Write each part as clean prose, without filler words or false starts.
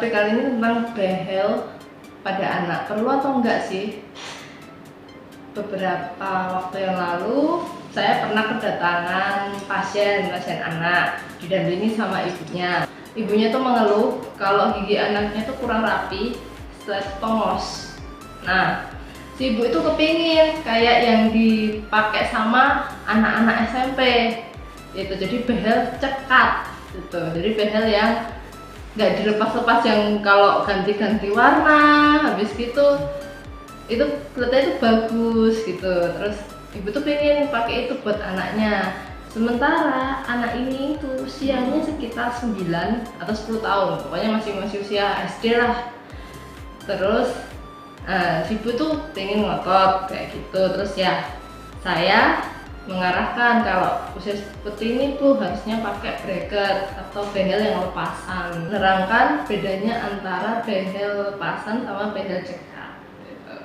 topik kali ini tentang behel pada anak. Perlu atau enggak sih? Beberapa waktu yang lalu saya pernah kedatangan pasien anak didampingi sama ibunya. Ibunya tuh mengeluh kalau gigi anaknya tuh kurang rapi, tongos. Nah, si ibu itu kepingin kayak yang dipakai sama anak-anak SMP. Itu jadi behel cekat gitu. Jadi behel yang nggak dilepas-lepas, yang kalau ganti-ganti warna habis gitu itu kelihatannya itu bagus gitu. Terus ibu tuh pengen pakai itu buat anaknya, sementara anak ini tuh usianya sekitar 9 atau 10 tahun, pokoknya masih usia SD lah. Terus si ibu tuh pengen ngotot kayak gitu. Terus ya saya mengarahkan kalau usia seperti ini tuh harusnya pakai bracket atau behel yang lepasan, menerangkan bedanya antara behel lepasan sama behel cekat gitu.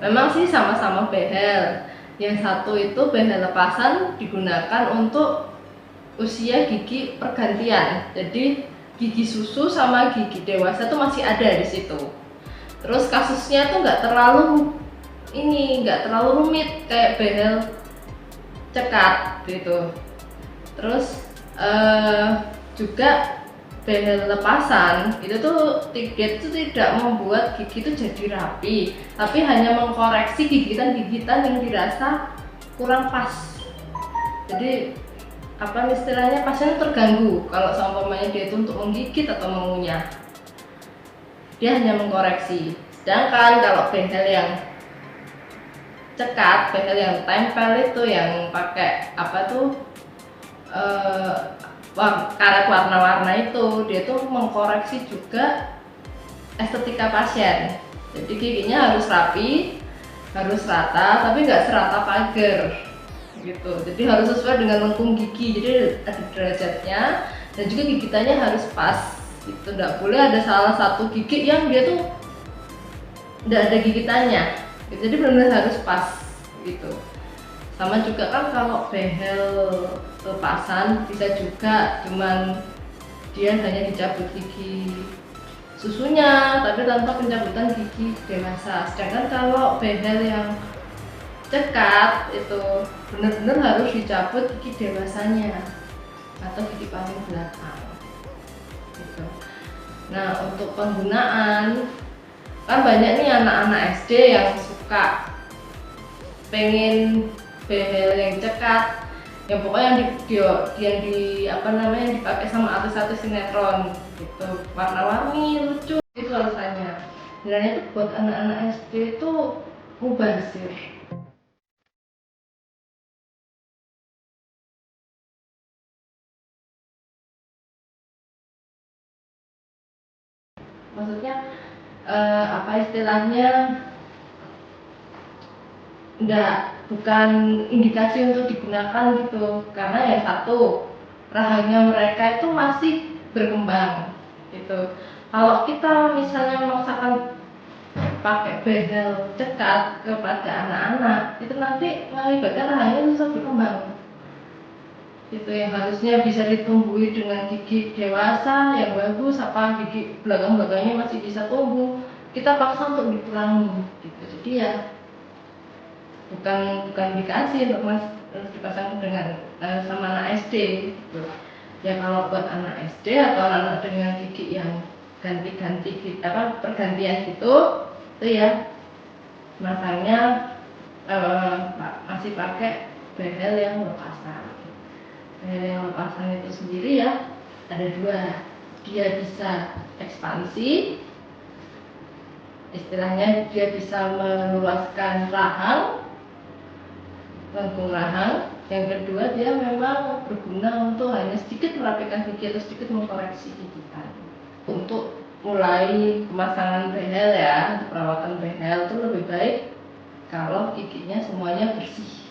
Memang sih sama-sama behel, yang satu itu behel lepasan digunakan untuk usia gigi pergantian, jadi gigi susu sama gigi dewasa tuh masih ada di situ. Terus kasusnya tuh nggak terlalu rumit kayak behel cekat gitu. Terus juga behel lepasan itu tuh tidak membuat gigi itu jadi rapi, tapi hanya mengkoreksi gigitan-gigitan yang dirasa kurang pas. Jadi istilahnya pasien terganggu kalau seumpamanya dia itu untuk menggigit atau mengunyah, dia hanya mengkoreksi. Sedangkan kalau behel yang cekat, behel yang tempel itu yang pakai karet warna-warna itu, dia tuh mengkoreksi juga estetika pasien. Jadi giginya harus rapi, harus rata, tapi nggak serata pagar gitu. Jadi harus sesuai dengan lengkung gigi, jadi ada derajatnya, dan juga gigitannya harus pas gitu. Nggak boleh ada salah satu gigi yang dia tuh nggak ada gigitannya gitu. Jadi benar-benar harus pas gitu. Sama juga kan kalau behel lepasan bisa juga cuman dia hanya dicabut gigi susunya tapi tanpa pencabutan gigi dewasa. Sedangkan kalau behel yang cekat itu benar-benar harus dicabut gigi dewasanya atau gigi paling belakang gitu. Nah, untuk penggunaan kan banyak nih anak-anak SD yang suka pengen behel yang cekat, yang pokoknya yang dipakai sama artis-artis sinetron gitu, warna-warni, lucu, itu alasannya. Dan itu buat anak-anak SD itu mubazir. Maksudnya istilahnya bukan indikasi untuk digunakan gitu, karena yang satu rahangnya mereka itu masih berkembang gitu. Kalau kita misalnya memaksakan pakai behel cekat kepada anak-anak, itu nanti mengakibatkan rahangnya susah berkembang itu, yang harusnya bisa ditumbuhi dengan gigi dewasa yang bagus, gigi belakang-belakangnya masih bisa tumbuh, kita paksa untuk dikurangi gitu. Jadi ya bukan dikasih untuk dipasang dengan sama anak SD gitu. Ya kalau buat anak SD atau anak dengan gigi yang ganti-ganti pergantian gitu, itu ya masangnya masih pakai behel yang lepasan. Behel yang lepasan itu sendiri ya ada dua, dia bisa ekspansi, istilahnya dia bisa meluaskan lengkung rahang. Yang kedua, dia memang berguna untuk hanya sedikit merapikan gigi atau sedikit mengkoreksi gigitan. Untuk mulai pemasangan behel ya, perawatan behel itu lebih baik kalau giginya semuanya bersih.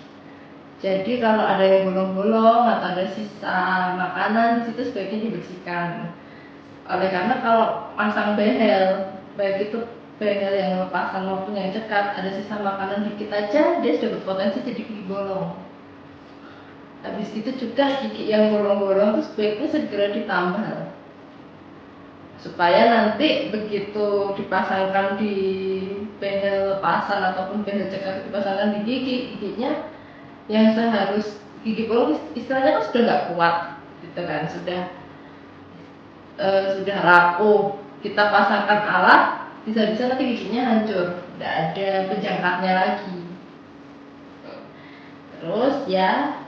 Jadi kalau ada yang bolong-bolong atau ada sisa makanan di situ sebaiknya dibersihkan. Oleh karena kalau pasang behel, baik itu behel yang lepasan maupun yang cekat, ada sisa makanan dikit aja, dia sudah berpotensi jadi gigi bolong. Habis itu juga gigi yang bolong-bolong itu sebaiknya segera ditambal supaya nanti begitu dipasangkan di behel pasan ataupun behel cekak dipasangkan di giginya yang gigi bolong istilahnya kan sudah nggak kuat gitu kan, sudah rapuh, kita pasangkan alat bisa-bisa nanti giginya hancur, nggak ada penjangkatnya lagi. Terus ya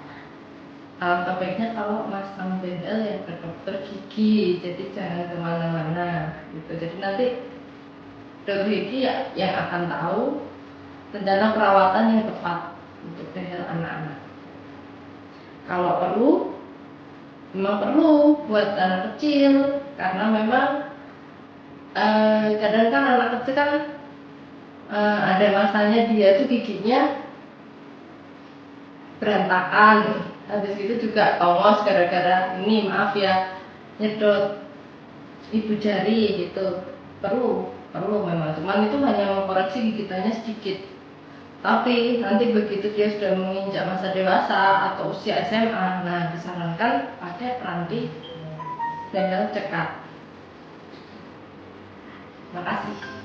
alangkah baiknya kalau masang behel ya ke dokter gigi, jadi jangan kemana-mana gitu. Jadi nanti dokter gigi ya yang akan tahu rencana perawatan yang tepat untuk behel anak-anak. Kalau perlu, memang perlu buat anak kecil, karena memang kadang kan anak kecil kan ada masanya dia tuh giginya berantakan, habis itu juga tongos gara-gara ini, maaf ya, nyedot ibu jari gitu. Perlu memang, cuman itu hanya mengkoreksi gigitannya sedikit. Tapi nanti begitu dia sudah menginjak masa dewasa atau usia SMA, nah disarankan pakai peranti behel cekak. Makasih.